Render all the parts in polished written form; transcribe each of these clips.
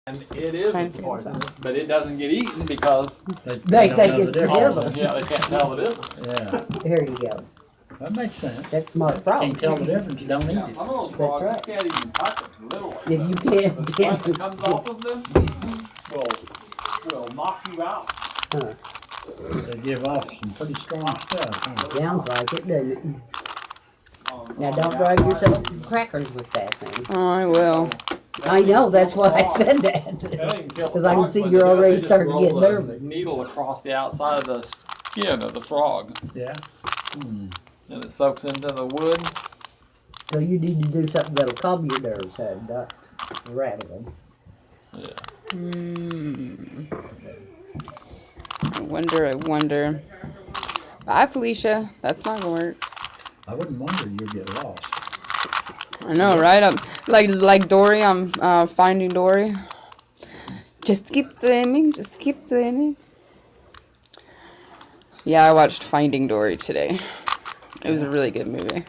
And it is poisonous, but it doesn't get eaten because They think it's the oh, yeah, they can't tell the difference. Yeah, Here you go. that makes sense. That's smart frog. Can't tell the difference, you don't eat Yeah, it. some of those frogs, right. you can't even touch it, literally. If you can't, The sweat that comes off of them will knock you out. huh, They give off some pretty strong stuff, huh? sounds like it, doesn't it? Now On don't the drive outside. yourself crackers with that thing. Oh, I will. I know, that's why I said that. Because I can see you're already starting to get nervous. Needle across the outside of the skin of the frog, Yeah. and it soaks into the wood. So you need to do something that'll calm your nerves, huh, not rattle them. Yeah. I wonder. Bye, Felicia. That's not gonna work. I wouldn't wonder you'd get lost. I know, right? I'm like Dory. I'm Finding Dory. Just keep swimming. Just keep swimming. Yeah, I watched Finding Dory today. It was a really good movie.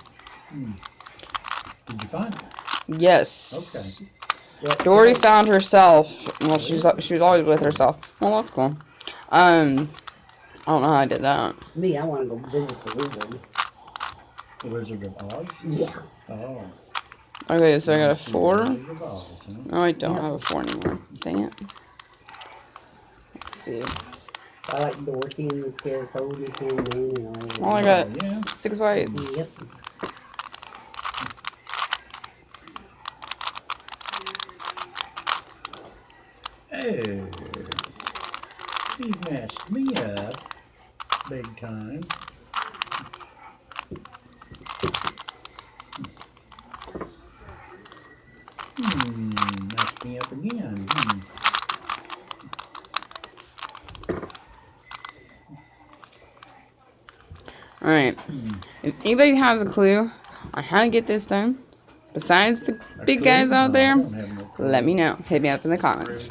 Did you find it? Yes. Okay. Dory found herself. Well, she was always with herself. Well, that's cool. I don't know how I did that. Me, I want to go visit the wizard. The Wizard of Oz? Yeah. Oh. Okay, so I got a 4. Wizard of Oz, huh? Oh, I don't have a 4 anymore. Dang it. Let's see. I like Dorothy and the Scarecrow and the Tin Man and all that. Oh, I got Yeah. 6 whites. Yep. Hey. He messed me up big time. Messed me up again. Alright. If anybody has a clue on how to get this done, besides the big guys out there, I don't have no clue. let me know. Hit me up in the comments.